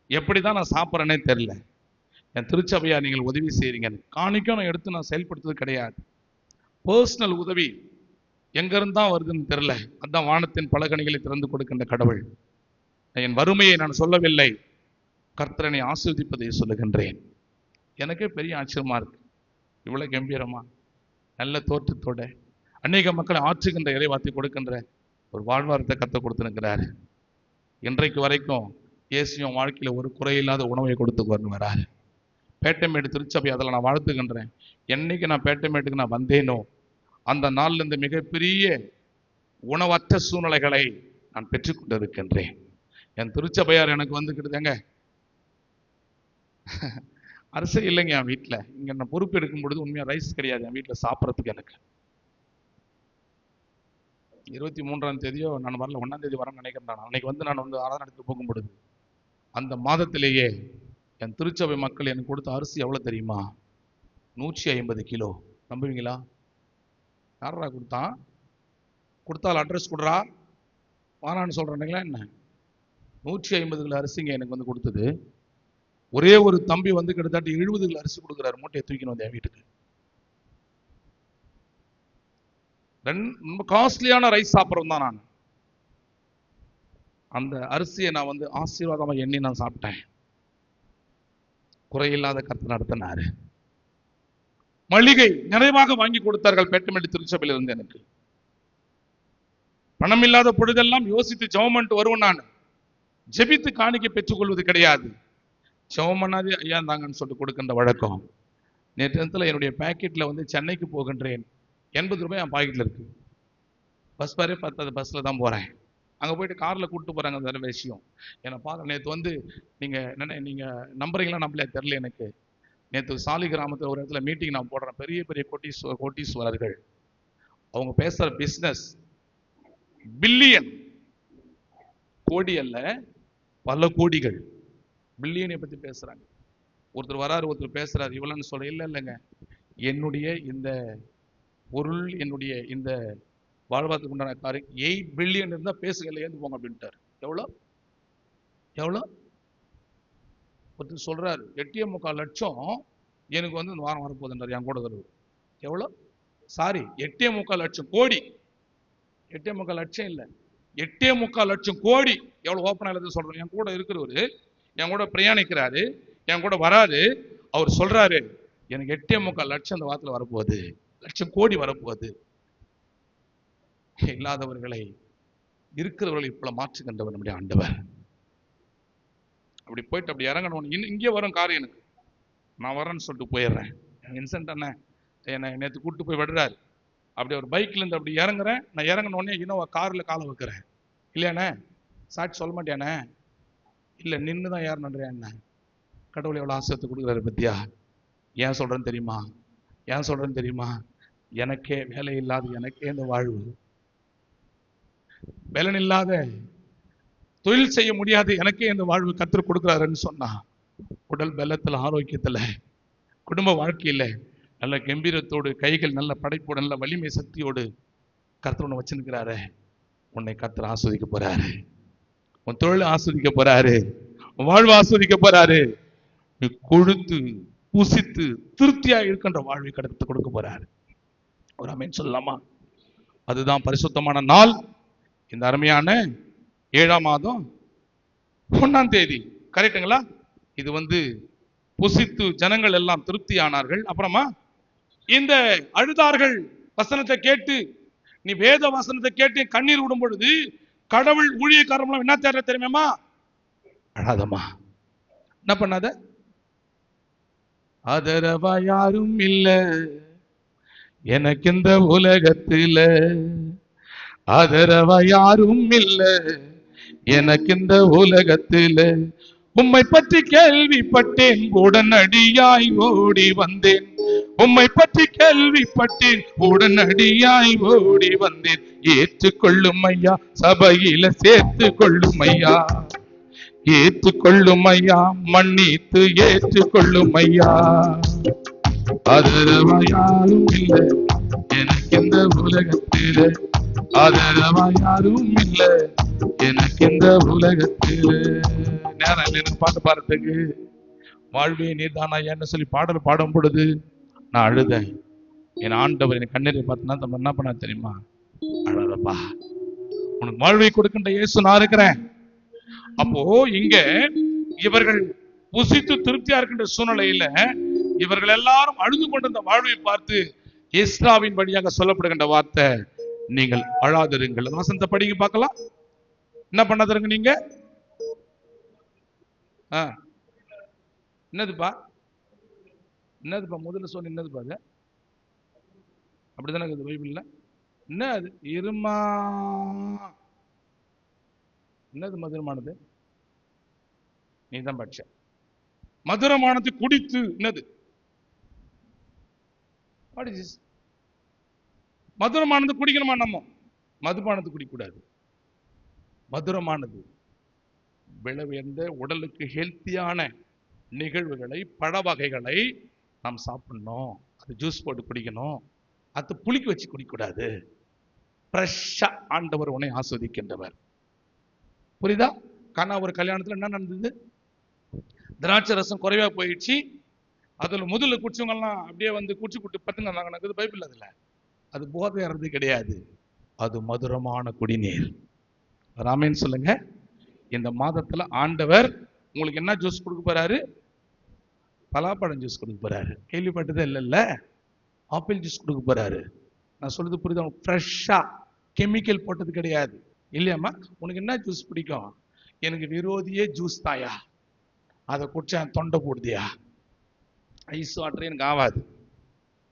எப்படிதான் நான் சாப்பிட்றேனே தெரியல. என் திருச்சபையா நீங்கள் உதவி செய்றீங்க. காணிக்கும் நான் எடுத்து நான் செயல்படுத்துறது கிடையாது. பர்சனல் உதவி எங்கிருந்தா வருதுன்னு தெரியல. அதான் வானத்தின் பலகணிகளை திறந்து கொடுக்கின்ற கடவுள். என் வறுமையை நான் சொல்லவில்லை, கர்த்தரனை ஆசீர்வதிப்பதை சொல்லுகின்றேன். எனக்கே பெரிய ஆச்சரியமா இருக்கு. இவ்வளவு கம்பீரமா, நல்ல தோற்றத்தோட அநேக மக்களை ஆற்றுகின்ற இறைவார்த்தை கொடுக்கின்ற ஒரு வாழ்வாரத்தை கத்த கொடுத்துருக்கிறாரு. இன்றைக்கு வரைக்கும் இயேசுவின் வாழ்க்கையில ஒரு குறையில்லாத உணவை கொடுத்து வராரு. பேட்டைமேடு திருச்சபை அதில் நான் வாழ்த்துகின்றேன். என்னைக்கு நான் பேட்டைமேட்டுக்கு நான் வந்தேனோ அந்த நாள்ல இருந்து மிகப்பெரிய உணவற்ற சூழ்நிலைகளை நான் பெற்றுக்கொண்டு இருக்கின்றேன். என் திருச்சபையார் எனக்கு வந்துக்கிட்டுதாங்க, அரிசி இல்லைங்க என் வீட்டில். இங்கே நான் பொறுப்பு எடுக்கும் பொழுது உண்மையாக ரைஸ் கிடையாது என் வீட்டில் சாப்பிட்றதுக்கு. எனக்கு 23ஆம் தேதியோ நான் வரல, 1ஆம் தேதி வரேன்னு நினைக்கிறேன். அன்னைக்கு வந்து நான் ஆராதனை நடத்தி போகும் பொழுது அந்த மாதத்திலேயே என் திருச்சபை மக்கள் எனக்கு கொடுத்த அரிசி எவ்வளோ தெரியுமா? 150 கிலோ. நம்புவீங்களா? யாரா கொடுத்தான்? கொடுத்தால் அட்ரஸ் கொடுறா, வானான்னு சொல்கிறேன்னுங்களா என்ன? 150 கிலோ அரிசிங்க எனக்கு வந்து கொடுத்தது. ஒரே ஒரு தம்பி வந்து கிட்டத்தட்ட 70 கிலோ அரிசி கொடுக்குறாரு. மூட்டையை தூக்கின்னு வந்து என் வீட்டுக்கு. ரொம்ப காஸ்ட்லியான ரைஸ் சாப்பிட்றோம் தான். நான் அந்த அரிசியை நான் வந்து ஆசீர்வாதமாக எண்ணி நான் சாப்பிட்டேன். குறையில்லாத கர்த்தர் நடத்தினாரு. மளிகை நிறைவாக வாங்கி கொடுத்தார்கள் பேட்டமேடு திருச்சபையில் இருந்து எனக்கு. பணம் இல்லாத பொழுதெல்லாம் யோசித்து ஜெபம் பண்ணிட்டு வருவேன். நான் ஜெபித்து காணிக்கை பெற்றுக் கொள்வது கிடையாது. ஜெபம் பண்ணாதே ஐயா தாங்கன்னு சொல்லிட்டு கொடுக்கின்ற வழக்கம். நேற்று தினத்தில் என்னுடைய பேக்கெட்ல வந்து சென்னைக்கு போகின்றேன், 80 ரூபாய் என் பாக்கெட்ல இருக்கு. பஸ் பாரே 10 பஸ்ல தான் போறேன். அங்க போயிட்டு கார்ல கூப்பிட்டு போறாங்க. வேற விஷயம் என்னை பார்க்க. நேற்று வந்து நீங்க நம்புறீங்களா நம்பலையா தெரியல எனக்கு. நேற்று சாலி கிராமத்தில் ஒரு இடத்துல மீட்டிங் நான் போடுறேன். பெரிய பெரிய கோட்டீஸ்வரர்கள் அவங்க பேசுற பிசினஸ் பில்லியன், கோடி அல்ல பல கோடிகள், பில்லியனை பத்தி பேசுறாங்க. ஒருத்தர் வராரு, ஒருத்தர் பேசுறாரு, இவ்வளவுன்னு சொல்ற. இல்லைங்க, என்னுடைய இந்த பொருள், என்னுடைய இந்த வாழ்வாதாரத்துக்கு உண்டான காரியம் 8 பில்லியன் இருந்தா பேசுகல ஏந்து போங்க அப்படின்ட்டார். எவ்வளோ ஒருத்தர் சொல்றாரு 8.25 லட்சம் எனக்கு வந்து இந்த வாரம் வரப்போகுதுன்றார் என் கூட வருவார். எவ்வளோ? சாரி, 8.25 லட்சம் கோடி. 8.25 லட்சம் இல்லை, 8.25 லட்சம் கோடி. எவ்வளவு ஓப்பனா எழுத சொல்றேன். என் கூட இருக்கிறவரு, என் கூட பிரயாணிக்கிறாரு, என் கூட வராது. அவர் சொல்றாரு எனக்கு 8.25 லட்சம் இந்த வாரத்தில் வரப்போகுது, லட்சம் கோடி வரப்போகுது. இல்லாதவர்களை இருக்கிறவர்களை இப்ப மாற்றுகின்றவர் நம்முடைய ஆண்டவர். அப்படி போயிட்டு அப்படி இறங்கணும். இங்கே வரும் காரியம் எனக்கு, நான் வரேன்னு சொல்லிட்டு போயிடுறேன். இன்சென்ட் அண்ணன் என்னை நேற்று கூப்பிட்டு போய் விடுறாரு. அப்படி ஒரு பைக்ல இருந்து அப்படி இறங்குறேன். நான் இறங்கின உடனே இன்னும் கார்ல காலை வைக்கிறேன். இல்லையாண்ணே சாட்சி சொல்ல மாட்டேண்ணே? இல்லை நின்று தான் ஏறணுன்றேன். என்ன கடவுள் எவ்வளோ ஆசையத்தை கொடுக்குறாரு பத்தியா? ஏன் சொல்றேன்னு தெரியுமா? ஏன் சொல்றேன்னு தெரியுமா? எனக்கே வேலை இல்லாத எனக்கே இந்த வாழ்வு, வேலன் இல்லாத தொழில் செய்ய முடியாது எனக்கே இந்த வாழ்வு கர்த்தர் கொடுக்குறாருன்னு சொன்னா, உடல் பலத்துல, ஆரோக்கியத்துல, குடும்ப வாழ்க்கையில நல்ல கம்பீரத்தோடு, கைகள் நல்ல படைப்போடு, நல்ல வலிமை சக்தியோடு கர்த்தர் உன்னை வச்சிருக்கிறாரு. உன்னை கர்த்தர் ஆஸ்வதிக்க போறாரு. உன் தொழில் ஆஸ்வதிக்க போறாரு. உன் வாழ்வு ஆஸ்வதிக்க போறாரு. நீ கொழுத்து புசித்து திருப்தியா இருக்கின்ற வாழ்வை கருத்து கொடுக்க போறாரு. ஒரு ஆமென் சொல்லலாமா? அதுதான் பரிசுத்தமான நாள். இந்த அருமையான 7ஆம் மாதம் 1ஆம் தேதி, கரெக்டுங்களா? இது வந்து புசித்து ஜனங்கள் எல்லாம் திருப்தி ஆனார்கள். அப்புறமா இந்த அழுதார்கள் வசனத்தை கேட்டு. நீ வேத வசனத்தை கேட்டு கண்ணீர் விடும் பொழுது கடவுள் ஊழியக்காரங்களும் என்ன தேர்ற தெரியுமா? அழாதம்மா, என்ன பண்ணாத, ஆதரவா யாரும் இல்ல எனக்கு இந்த உலகத்துல, ஆதரவா யாரும் இல்ல எனக்கு இந்த உலகத்துல, உம்மை பற்றி கேள்விப்பட்டேன் உடனடியாய் ஓடி வந்தேன், உம்மை பற்றி கேள்விப்பட்டேன் உடனடியாய் ஓடி வந்தேன், ஏற்றுக்கொள்ளும் ஐயா சபையில சேர்த்து கொள்ளும் ஐயா, ஏற்றுக்கொள்ளும் ஐயா மன்னித்து ஏற்றுக்கொள்ளும் ஐயா, ஆதரவா யாரும் இல்லை எனக்கு இந்த உலகத்தில, ஆதரவா யாரும் இல்லை எனக்கு இந்த உலகத்தில. நேரம் இல்லை எனக்கு பாட்டு பாடுறதுக்கு. வாழ்வே நீர்தானா என்ன சொல்லி பாடல் பாடும் பொழுது நான் அழுதேன். என் ஆண்டவர் என் கண்ணீரை பார்த்தா நம்ம என்ன பண்ண தெரியுமா? அழறப்பா, உனக்கு வாழ்வை கொடுக்கின்ற இயேசு நான் இருக்கிறேன். அப்போ இங்க இவர்கள் புசித்து திருப்தியா இருக்கின்ற சூழ்நிலையில இவர்கள் எல்லாரும் அழுது கொண்டிருந்த வாழ்வை பார்த்து எஸ்ராவின் வழியாக சொல்லப்படுகின்ற வார்த்தை, நீங்கள் அழாதிருங்கள். வசனத்தை படிக்க பார்க்கலாம். என்ன பண்ணாதிருங்க நீங்க? என்னதுப்பா முதல்ல சொன்ன என்னதுப்பா? அது அப்படித்தானே இருக்குது பைபிள்ல. என்ன அது? இருமா, என்னது மதுரமானது? நீதான் படிச்ச. மதுரமானது குடித்து என்னது? மதுரமானது குடிக்கணுமா? நம்ம மதுபானது குடிக்கூடாது. மதுரமானது விலை உயர்ந்த உடலுக்கு ஹெல்த்தியான நிகழ்வுகளை, பழ வகைகளை நாம் சாப்பிடணும். அது ஜூஸ் போட்டு குடிக்கணும். அது புளிக்க வச்சு குடிக்கூடாது. ஃப்ரெஷ்ஷா ஆண்டவர் உன்னை ஆஸ்வதிக்கின்றவர். புரியுதா? கானா ஒரு கல்யாணத்துல என்ன நடந்தது? திராட்சை ரசம் குறைவா போயிடுச்சு. அதுல முதல்ல குடிச்சவங்க எல்லாம் அப்படியே வந்து குடிச்சு குட்டி பத்துங்க நடக்குது பைபிள். அதுல அது போதை ஏறது கிடையாது, அது மதுரமான குடிநீர். ராமேன்னு சொல்லுங்க. இந்த மாதத்துல ஆண்டவர் உங்களுக்கு என்ன ஜூஸ் கொடுக்க போறாரு? பலாப்பழம் ஜூஸ் கொடுக்க போறாரு. கேள்விப்பட்டதே இல்லைல்ல? ஆப்பிள் ஜூஸ் கொடுக்க போறாரு. நான் சொல்றது புரியுதா? ஃப்ரெஷ்ஷா கெமிக்கல் போட்டது கிடையாது. இல்லையாம்மா? உனக்கு என்ன ஜூஸ் பிடிக்கும்? எனக்கு விரோதியே ஜூஸ் தாயா, அதை குடிச்சா தொண்டை போடுதியா, ஐஸ் வாட்டர் எனக்கு ஆகாது,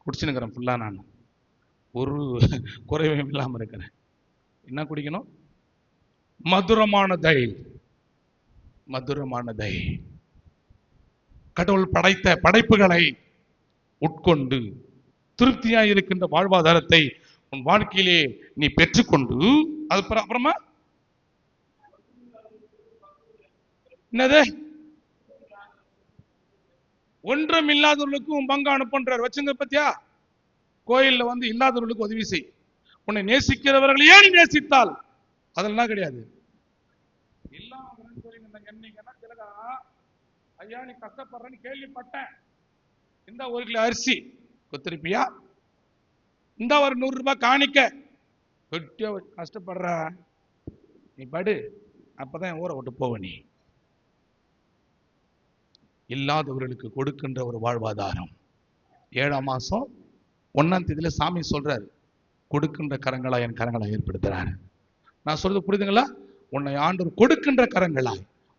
குடிச்சுன்னுக்கிறேன் ஃபுல்லா, நான் ஒரு குறைவும் இல்லாமல் இருக்கிறேன். என்ன குடிக்கணும்? மதுரமானதை, மதுரமானதை, கடவுள் படைத்த படைப்புகளை உட்கொண்டு திருப்தியாய் இருக்கின்ற வாழ்வாதாரத்தை உன் வாழ்க்கையிலே நீ பெற்றுக்கொண்டு, அப்புறமா என்னது? ஒன்றும் இல்லாதவர்களுக்கு உன் பங்கு அனுப்புன்றார். வச்சுங்க பத்தியா? கோயில்ல வந்து இல்லாதவர்களுக்கு உதவி செய். உன்னை நேசிக்கிறவர்களையே நீ நேசித்தால் அதெல்லாம் கிடையாது. எல்லாம் என்னைங்கன்னா திலகா, ஐயா நீ கஷ்டப்படுறன்னு கேள்விப்பட்டேன், இந்த 1 கிலோ அரிசி கொத்திருப்பியா, இந்த ஒரு 100 ரூபாய் காணிக்க, கஷ்டப்படுற நீ படு, அப்பதான் ஊரை விட்டு போவ. நீ இல்லாதவர்களுக்கு கொடுக்கின்ற ஒரு வாழ்வாதாரம். 7ஆம் மாசம் 1ஆம் தேதியில சாமி சொல்றாரு, கொடுக்கின்ற கரங்களா என் கரங்களா ஏற்படுத்துறாரு. நான் சொல்றது புரியுதுங்களா? உன்னை ஆண்டவர் கொடுக்கின்ற கரங்களா,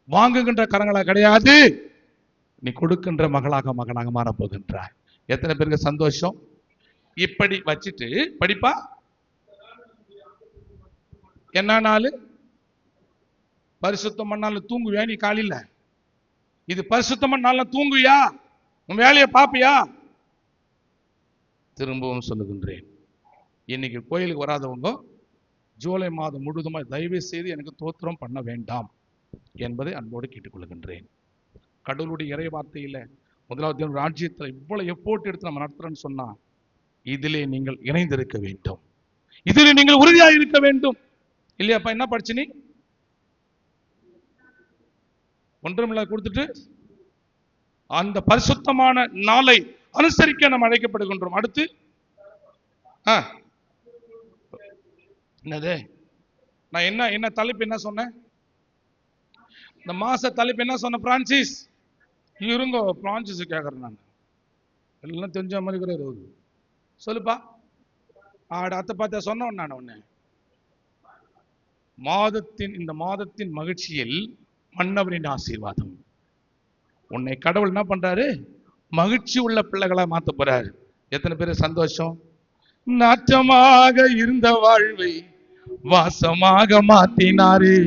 வாங்குகின்ற கரங்களா கிடையாது. நீ கொடுக்கின்ற மகளாக மகனாக மாற போகின்றாய். எத்தனை பேருக்கு சந்தோஷம்? இப்படி வச்சுட்டு படிப்பா. என்ன நாள்? பரிசுத்தம் பண்ணாலும் தூங்குவியா நீ? காலையில இது பரிசுத்தம் பண்ணாலும் தூங்குவியா? உன் வேலையை பாப்பியா? திரும்பவும் சொல்லுகின்றேன், இன்னைக்கு கோயிலுக்கு வராதவங்க ஜூலை மாதம் முழுவதுமாக தயவு செய்து எனக்கு தோத்திரம் பண்ண வேண்டாம் என்பதை அன்போடு கேட்டுக்கொள்கின்றேன். கடவுளுடைய இறை வார்த்தையில 1வது ராஜ்யத்தில் இவ்வளவு எஃபோர்ட் எடுத்து நம்ம நடத்துறோம்னு சொன்னா, இதிலே நீங்கள் இணைந்திருக்க வேண்டும், இதிலே நீங்கள் உறுதியாக இருக்க வேண்டும். இல்லையாப்பா? என்ன படிச்சு நீ? ஒன்றுமில்ல கொடுத்துட்டு அந்த பரிசுத்தமான நாளை அனுசரிக்க நம்ம அழைக்கப்படுகின்றோம். அடுத்து என்னது? நான் என்ன தலைப்பு என்ன சொன்னேன்? இந்த மாச தலைப்பு என்ன சொன்ன? பிரான்சிஸ் இருங்க, பிரான்சிஸ் கேட்கறேன் நான், எல்லாம் தெரிஞ்ச மாதிரி இருக்கிற சொல்லுப்பா. அத்தை பார்த்த சொன்னவன் நான் உன்ன இந்த மாதத்தின் மகிழ்ச்சியில் மன்னவரின் ஆசீர்வாதம். உன்னை கடவுள் என்ன பண்றாரு? மகிழ்ச்சி உள்ள பிள்ளைகளா மாத்த போறாரு. எத்தனை பேர் சந்தோஷம்? நாற்றமாக இருந்த வாழ்வை வாசமாக மாத்தினாரே,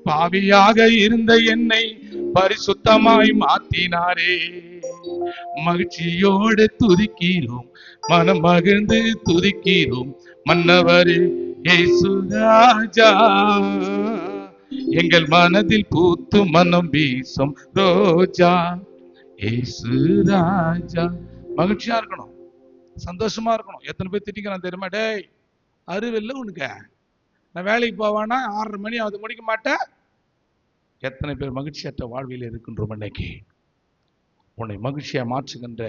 பாவியாக இருந்த என்னை பரிசுத்தமாய் மாத்தினாரே. மகிழ்ச்சியோடு துதிக்கிறோம், மனம் மகிழ்ந்து துதிக்கிறோம் மன்னவரே இயேசு ராஜா. எங்கள் மனதில் பூத்து மனம் வீசும் ரோஜா இயேசு ராஜா. மகிழ்ச்சியா இருக்கணும், சந்தோஷமா இருக்கணும். எத்தனை பேர் திட்டிக்கிறான் தெரியுமா? டேய் அறிவில்லை உனக்கு, நான் வேலைக்கு போவானா 6:30 மணி அது முடிக்க மாட்டேன். எத்தனை பேர் மகிழ்ச்சியற்ற வாழ்வில் இருக்கின்றோம்? இன்னைக்கு உன்னை மகிழ்ச்சியா மாற்றுகின்ற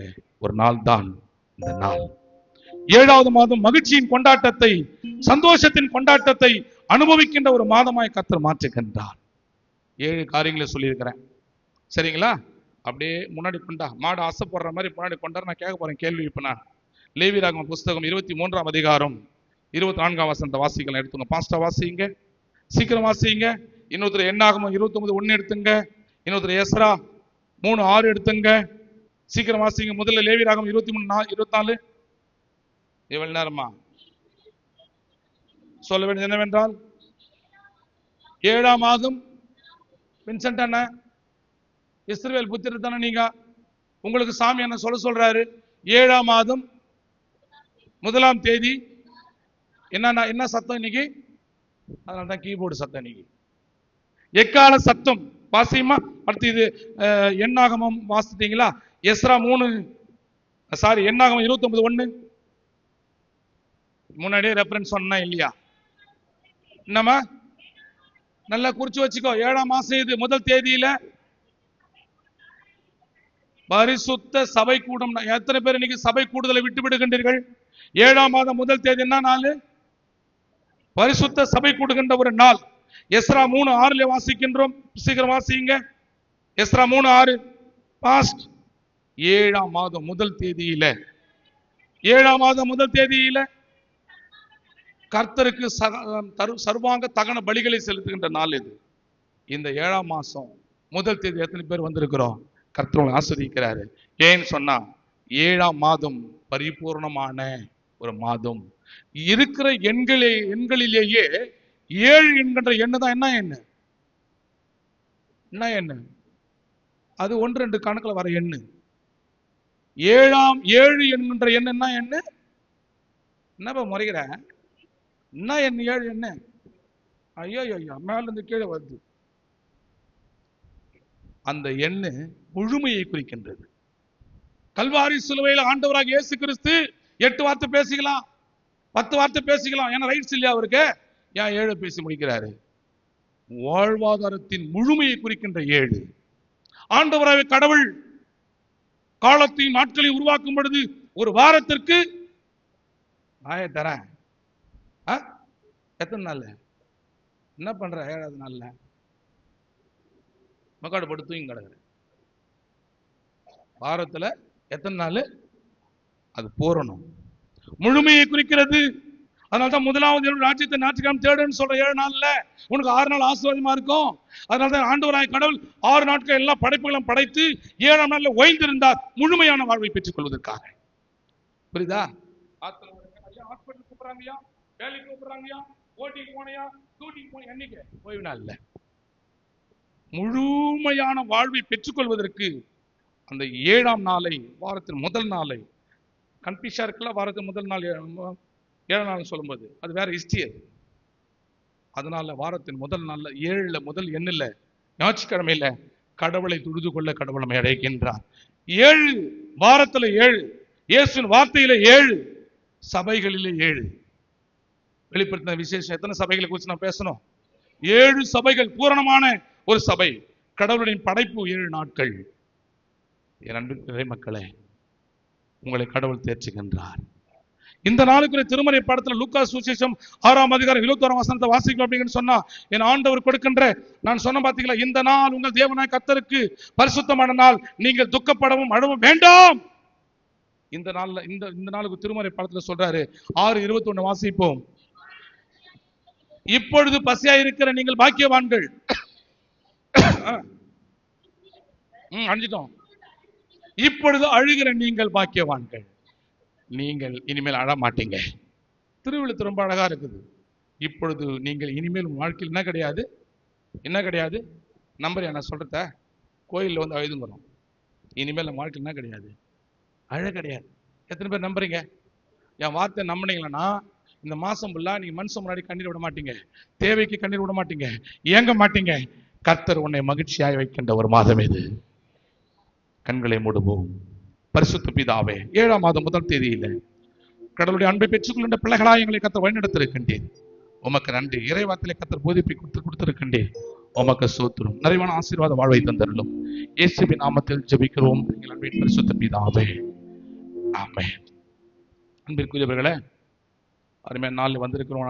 ஒரு நாள் தான் இந்த நாள். 7வது மாதம் மகிழ்ச்சியின் கொண்டாட்டத்தை, சந்தோஷத்தின் கொண்டாட்டத்தை அனுபவிக்கின்ற ஒரு மாதமாய் கர்த்தர் மாற்றுகின்றார். 7 காரியங்களை சொல்லியிருக்கிறேன், சரிங்களா? அப்படியே முன்னாடி கொண்டா, மாடு ஆசைப்படுற மாதிரி முன்னாடி கொண்டாரு. நான் கேட்க போறேன் கேள்வி. இப்ப நான் லேவியராகம புஸ்தகம் 23ஆம் அதிகாரம் 24ஆம் வசனத்தை வாசிக்கலாம். எடுத்துங்க பாஸ்டா, வாசிங்க, சீக்கிரம் வாசிங்க. இன்னொருத்தர் என்னாகமம் 29:1 எடுத்துங்க. இன்னொருத்தர் எஸ்ரா 3:6 எடுத்துங்க. சீக்கிரம் வாசிங்க. முதல்ல லேவியராகமம் 23:24. எவ்வளவு நேரமா சொல்ல வேண்டியது என்னவென்றால், 7ஆம் மாதம் வின்சென்ட் அண்ணா, இஸ்ரவேல் புத்திரர் தானே நீங்க, உங்களுக்கு சாமி என்ன சொல்றாரு? 7ஆம் மாதம் 1ஆம் தேதி. என்ன சத்தம் இன்னைக்கு? அதனால்தான் கீபோர்டு சத்தம் இன்னைக்கு. எக்கால சத்தம் வாசியுமா? அடுத்து இது என்னாகமம் வாசித்தீங்களா? எஸ்ரா 3, என்னாகமம் 29:1 முன்னாடியே ரெஃபரன்ஸ் சொன்னா இல்லையா? என்னமா நல்லா குறிச்சு வச்சுக்கோ. 7ஆம் மாசம் இது முதல் தேதியில பரிசுத்த சபை கூடும். எத்தனை பேர் இன்னைக்கு சபை கூடுதலை விட்டு விடுகின்றீர்கள்? 7ஆம் மாதம் முதல் தேதி என்ன நாள்? பரிசுத்த சபை கூடுகின்ற ஒரு நாள். எஸ்ரா 3:6 வாசிக்கின்றோம். சீக்கிரம் வாசிங்க. எஸ்ரா 3:6 பாஸ்ட். 7ஆம் மாதம் முதல் தேதியில, 7ஆம் மாதம் முதல் தேதியில கர்த்தருக்கு சர்வாங்க தகன பலிகளை செலுத்துகின்ற நாள் இது. இந்த 7ஆம் மாசம் முதல் தேதி எத்தனை பேர் வந்திருக்கிறோம்? கர்த்தர் ஆசீர்வதிக்கிறாரு. ஏன்னு சொன்னா 7ஆம் மாதம் பரிபூர்ணமான ஒரு மாதம். இருக்கிற எண்களிலேயே 7 என்கின்ற எண்ணு தான் என்ன எண்ணு? அது 1 2 கணக்குல வர எண்ணு. 7 என்கின்ற எண்ணு என்ன எண்ணு? என்னப்பா முறைகிற? என்ன எண்ணு? 7 எண்ணு? ஐயோ ஐயோ, மேல இருந்து கீழே வருது. அந்த எண்ணு முழுமையை குறிக்கின்றது. கல்வாரி சிலுவையில் ஆண்டவராக இயேசு கிறிஸ்து 8 வார்த்தை பேசிக்கலாம், 10 வார்த்தை பேசிக்கலாம். ஏன்னா ரைட்ஸ் இல்லையா அவருக்கு? ஏன் 7 பேசி முடிக்கிறாரு? வாழ்வாதாரத்தின் முழுமையை குறிக்கின்ற 7. ஆண்டவராக கடவுள் காலத்தையும் நாட்களையும் உருவாக்கும் பொழுது ஒரு வாரத்திற்கு நாயை தரேன். எத்தனை நாள் என்ன பண்ற? 7ஆவது நாள்ல மக்காடு போட்டு தூங்கி கிடக்குறேன். வாரத்துல எத்தனை நாள்? அது பூரணம், முழுமையை குறிக்கிறது. அதனால்தான் முதலாவது ராஜ்யத்தை ஞாயிற்றுக்கிழமை தேடுன்னு சொல்ற 7 நாள்ல உனக்கு 6 நாள் ஆசீர்வாதமா இருக்கும். அதனால்தான் ஆண்டவராய் கடவுள் 6 நாட்கள் எல்லா படைப்புகளும் படைத்து 7ஆம் நாள்ல ஓய்ந்திருந்தார், முழுமையான வாழ்வை பெற்றுக் கொள்வதற்காக. புரியுதா? ஹாஸ்பிட்டல் கூப்பிடுறாங்கயா, வேலைக்கு கூப்பிடுறாங்கயா, ஓட்டிக்கு போனையா, டூட்டிக்கு போன, என்னைக்கு ஓய்வு நாள் இல்ல. முழுமையான வாழ்வை பெற்றுக்கொள்வதற்கு அந்த 7ஆம் நாளை, வாரத்தின் முதல் நாளை, கன்ஃபியூஷா இருக்குல்ல, வாரத்தின் முதல் நாள் 7 நாள் சொல்லும்போது அது வேற ஹிஸ்டரி. அதனால வாரத்தின் முதல் நாள்ல 7ல முதல் எண்ணில் ஞாயிற்றுக்கிழமையில கடவுளை தொழுது கொள்ள கடவுள் நம்மை அழைக்கின்றார். 7 வாரத்துல 7, இயேசுவின் வார்த்தையில 7, சபைகளிலே 7. வெளிப்படுத்தின விசேஷம் எத்தனை சபைகளை குறித்து நான் பேசணும்? 7 சபைகள், பூரணமான ஒரு சபை. கடவுளுடைய படைப்பு 7 நாட்கள். என் அன்புக்குரிய மக்களே, உங்களை கடவுள் தேர்ச்சுகின்றார். இந்த நாளுக்குரிய திருமறை படத்துல லூக்கா சுவிசேஷம் 6ஆம் அதிகாரம் 21ஆம் வசனத்தை வாசிக்கலாம் அப்படின்னு சொன்னா, என் ஆண்டவர் கொடுக்கின்ற, நான் சொன்ன பாத்தீங்களா, இந்த நாள் உங்கள் தேவனாய் கர்த்தருக்கு பரிசுத்தமான நாள், நீங்கள் துக்கப்படவும் அழவும் வேண்டாம். இந்த நாள்ல இந்த நாளுக்கு திருமறை படத்துல சொல்றாரு. 6:21 வாசிப்போம். இப்பொழுது பசியா இருக்கிற நீங்கள் பாக்கியவான்கள். அழிஞ்சிட்டோம். இப்பொழுது அழுகிற நீங்கள் பாக்கியவான்கள், நீங்கள் இனிமேல் அழ மாட்டீங்க. திருவிழுத்து ரொம்ப அழகா இருக்குது. இப்பொழுது நீங்கள் இனிமேல் வாழ்க்கையில் என்ன கிடையாது நம்பர் என்ன சொல்றத கோயிலில் வந்து அழுதுங்கிறோம். இனிமேல் நம்ம வாழ்க்கையில் என்ன கிடையாது? அழ கிடையாது. எத்தனை பேர் நம்புறீங்க? என் வார்த்தை நம்பினீங்களா இந்த மாசம் ஃபுல்லா நீங்க மனுஷன் முன்னாடி கண்ணீர் விட மாட்டீங்க, தேவைக்கு கண்ணீர் விட மாட்டீங்க, ஏங்க மாட்டீங்க. கர்த்தர் உன்னை மகிழ்ச்சியாய் வைக்கின்ற ஒரு மாதம் இது. கண்களை மூடுவோம். பரிசுத்த பிதாவே, 7ஆம் மாதம் முதல் தேதியில கடவுளுடைய அன்பை பெற்றுக்கொண்ட பிள்ளைகளாய் எங்களை கர்த்தர் வழிநடத்திருக்கின்றேன். உமக்கு நன்றி. இறைவார்த்தையிலே கர்த்தர் போதிப்பை கொடுத்திருக்கின்றேன். உமக்கு ஸ்தோத்திரம். நிறைவான ஆசீர்வாத வாழ்வை தந்தருளும். இயேசுவின் நாமத்தில் ஜெபிக்கிறோம் எங்கள் அன்பின் பரிசுத்த பிதாவே, ஆமென். அன்பிற்குரியவர்களே, அருமையான நாளில் வந்திருக்கிறோம்.